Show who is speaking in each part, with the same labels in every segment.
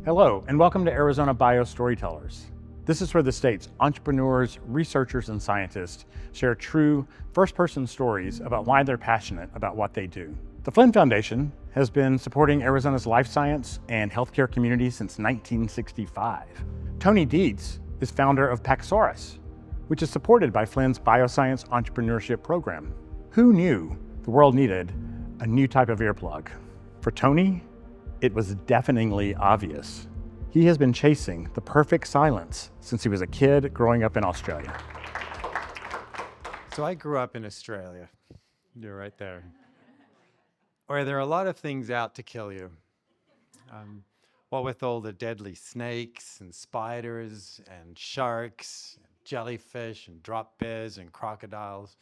Speaker 1: Hello, and welcome to Arizona Storytellers. This is where the state's entrepreneurs, researchers, and scientists share true, first-person stories about why they're passionate about what they do. The Flinn Foundation has been supporting Arizona's life science and healthcare community since 1965. Tony Dietz is founder of Paxauris, which is supported by Flinn's Bioscience Entrepreneurship program. Who knew the world needed a new type of earplug? For Tony, it was deafeningly obvious. He has been chasing the perfect silence since he was a kid growing up in Australia.
Speaker 2: So I grew up in Australia. You're right there. Where there are a lot of things out to kill you. What with all the deadly snakes and spiders and sharks, and jellyfish and drop bears and crocodiles.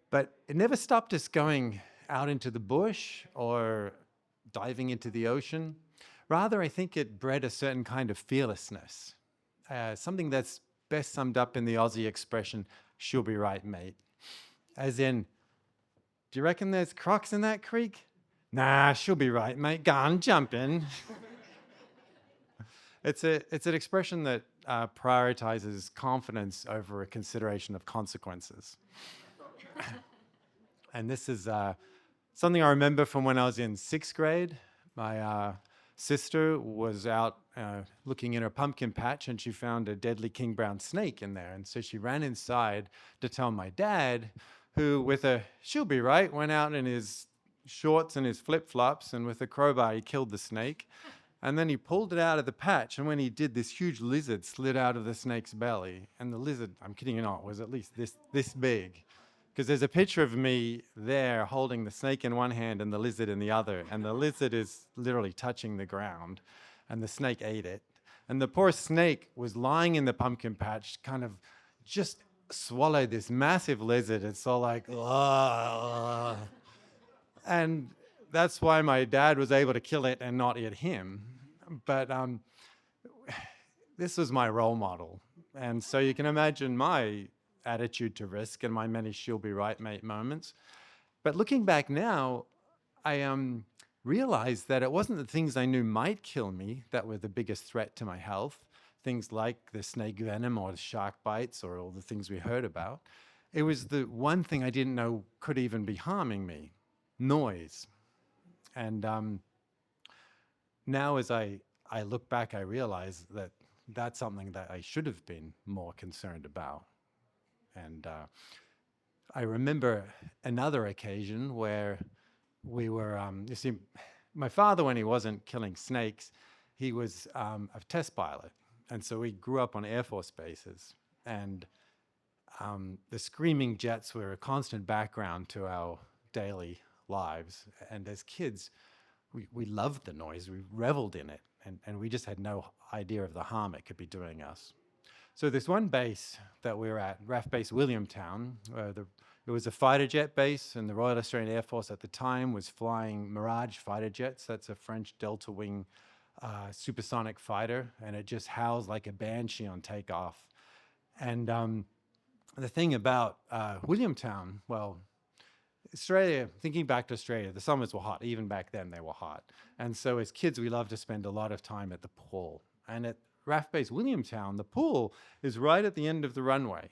Speaker 2: But it never stopped us going out into the bush or diving into the ocean. Rather, I think it bred a certain kind of fearlessness, something that's best summed up in the Aussie expression, "she'll be right, mate." As in, do you reckon there's crocs in that creek? Nah, she'll be right, mate. Go on, jump in. It's an expression that prioritizes confidence over a consideration of consequences. And this is something I remember from when I was in 6th grade. My sister was out looking in her pumpkin patch and she found a deadly king brown snake in there. And so she ran inside to tell my dad, who with a "she'll be right" went out in his shorts and his flip-flops, and with a crowbar he killed the snake. And then he pulled it out of the patch, and when he did, this huge lizard slid out of the snake's belly. And the lizard, I'm kidding you not, was at least this big. Because there's a picture of me there holding the snake in one hand and the lizard in the other. And the lizard is literally touching the ground, and the snake ate it. And the poor snake was lying in the pumpkin patch, kind of just swallowed this massive lizard. It's all like, "Ugh." And that's why my dad was able to kill it and not eat him. But this was my role model. And so you can imagine my attitude to risk and my many "she'll be right, mate" moments. But looking back now, I realized that it wasn't the things I knew might kill me that were the biggest threat to my health, things like the snake venom or the shark bites or all the things we heard about. It was the one thing I didn't know could even be harming me: noise. And now as I look back, I realize that that's something that I should have been more concerned about. And I remember another occasion where we were, you see, my father, when he wasn't killing snakes, he was a test pilot. And so we grew up on Air Force bases. And the screaming jets were a constant background to our daily lives. And as kids, we loved the noise, we reveled in it, and we just had no idea of the harm it could be doing us. So this one base that we were at, RAF Base Williamtown, it was a fighter jet base, and the Royal Australian Air Force at the time was flying Mirage fighter jets. That's a French delta wing supersonic fighter, and it just howls like a banshee on takeoff. And the thing about Williamtown, well, Australia, thinking back to Australia, the summers were hot. Even back then, they were hot. And so as kids, we loved to spend a lot of time at the pool. And at RAF Base Williamtown, the pool is right at the end of the runway.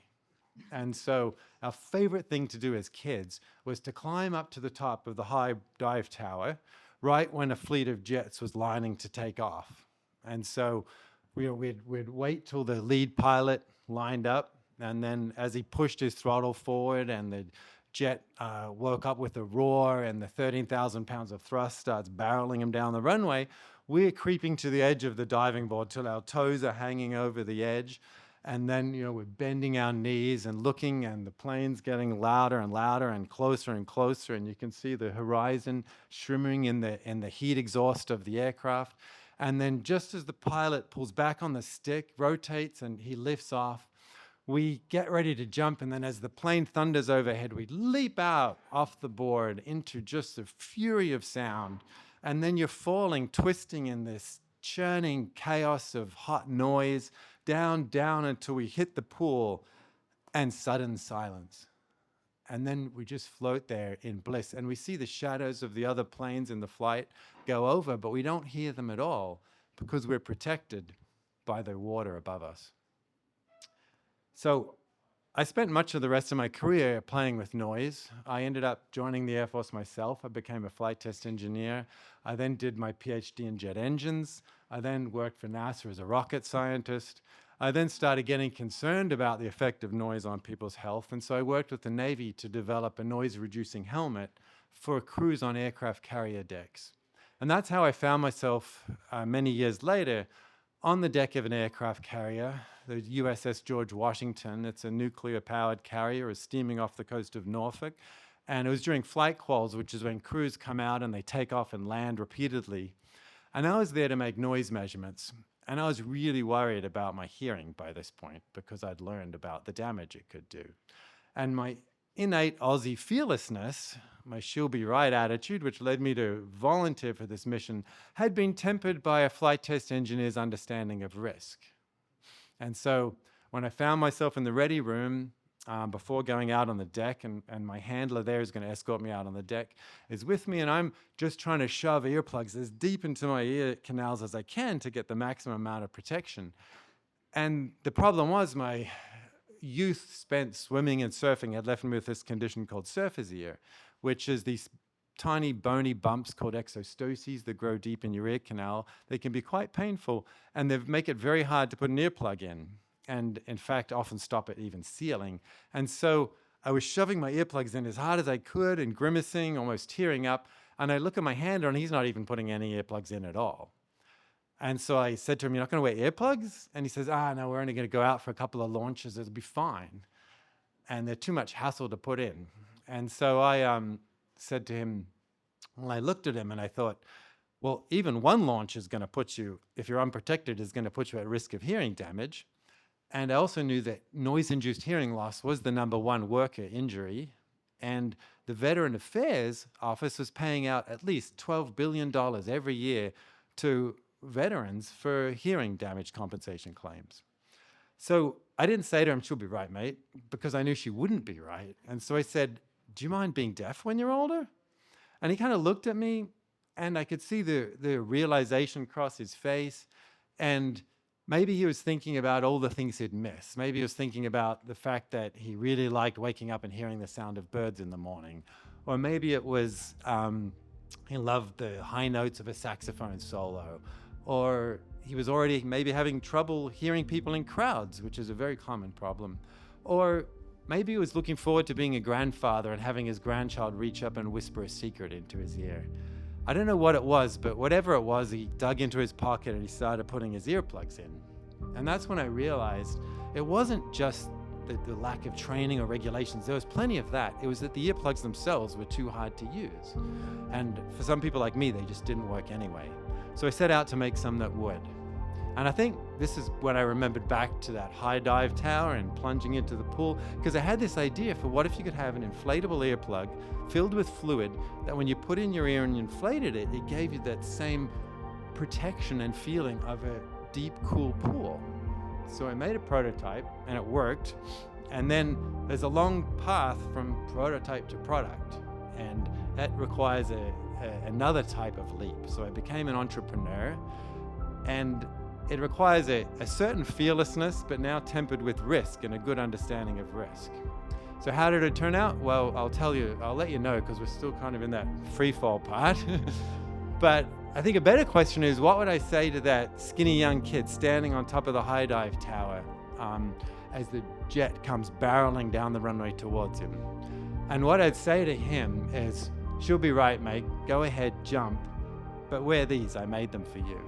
Speaker 2: And so our favorite thing to do as kids was to climb up to the top of the high dive tower right when a fleet of jets was lining to take off. And so we'd wait till the lead pilot lined up, and then as he pushed his throttle forward and the jet woke up with a roar and the 13,000 pounds of thrust starts barreling him down the runway, we're creeping to the edge of the diving board till our toes are hanging over the edge. And then, we're bending our knees and looking, and the plane's getting louder and louder and closer, and you can see the horizon shimmering in the heat exhaust of the aircraft. And then just as the pilot pulls back on the stick, rotates, and he lifts off, we get ready to jump, and then as the plane thunders overhead, we leap out off the board into just a fury of sound. And then you're falling, twisting in this churning chaos of hot noise, down until we hit the pool, and sudden silence. And then we just float there in bliss. And we see the shadows of the other planes in the flight go over, but we don't hear them at all because we're protected by the water above us. So I spent much of the rest of my career playing with noise. I ended up joining the Air Force myself. I became a flight test engineer. I then did my PhD in jet engines. I then worked for NASA as a rocket scientist. I then started getting concerned about the effect of noise on people's health, and so I worked with the Navy to develop a noise-reducing helmet for crews on aircraft carrier decks. And that's how I found myself many years later on the deck of an aircraft carrier, the USS George Washington. It's a nuclear-powered carrier, is steaming off the coast of Norfolk. And it was during flight quals, which is when crews come out and they take off and land repeatedly. And I was there to make noise measurements. And I was really worried about my hearing by this point because I'd learned about the damage it could do. And my innate Aussie fearlessness, my she'll be right attitude, which led me to volunteer for this mission, had been tempered by a flight test engineer's understanding of risk. And so when I found myself in the ready room before going out on the deck, and my handler there is going to escort me out on the deck, is with me, and I'm just trying to shove earplugs as deep into my ear canals as I can to get the maximum amount of protection. And the problem was my youth spent swimming and surfing had left me with this condition called surfer's ear, which is these tiny bony bumps called exostoses that grow deep in your ear canal. They can be quite painful, and they make it very hard to put an earplug in, and in fact often stop it even sealing. And so I was shoving my earplugs in as hard as I could and grimacing, almost tearing up, and I look at my handler and he's not even putting any earplugs in at all. And so I said to him, "You're not going to wear earplugs?" And he says, "No, we're only going to go out for a couple of launches. It'll be fine. And they're too much hassle to put in." And so I said to him, well, I looked at him and I thought, well, even one launch is going to put you, if you're unprotected, is going to put you at risk of hearing damage. And I also knew that noise-induced hearing loss was the #1 worker injury. And the Veteran Affairs Office was paying out at least $12 billion every year to veterans for hearing damage compensation claims. So I didn't say to him, "She'll be right, mate," because I knew she wouldn't be right. And so I said, "Do you mind being deaf when you're older?" And he kind of looked at me, and I could see the realization cross his face. And maybe he was thinking about all the things he'd missed. Maybe he was thinking about the fact that he really liked waking up and hearing the sound of birds in the morning. Or maybe it was he loved the high notes of a saxophone solo. Or he was already maybe having trouble hearing people in crowds, which is a very common problem. Or maybe he was looking forward to being a grandfather and having his grandchild reach up and whisper a secret into his ear. I don't know what it was, but whatever it was, he dug into his pocket and he started putting his earplugs in. And that's when I realized it wasn't just the lack of training or regulations. There was plenty of that. It was that the earplugs themselves were too hard to use. And for some people like me, they just didn't work anyway. So I set out to make some that would. And I think this is when I remembered back to that high dive tower and plunging into the pool, because I had this idea for what if you could have an inflatable earplug filled with fluid that when you put in your ear and you inflated it, it gave you that same protection and feeling of a deep, cool pool. So I made a prototype and it worked. And then there's a long path from prototype to product. And that requires another type of leap. So I became an entrepreneur, and it requires a certain fearlessness, but now tempered with risk and a good understanding of risk. So how did it turn out? Well, I'll let you know, because we're still kind of in that free fall part. But I think a better question is, what would I say to that skinny young kid standing on top of the high dive tower as the jet comes barreling down the runway towards him? And what I'd say to him is, "She'll be right, mate. Go ahead, jump. But wear these. I made them for you."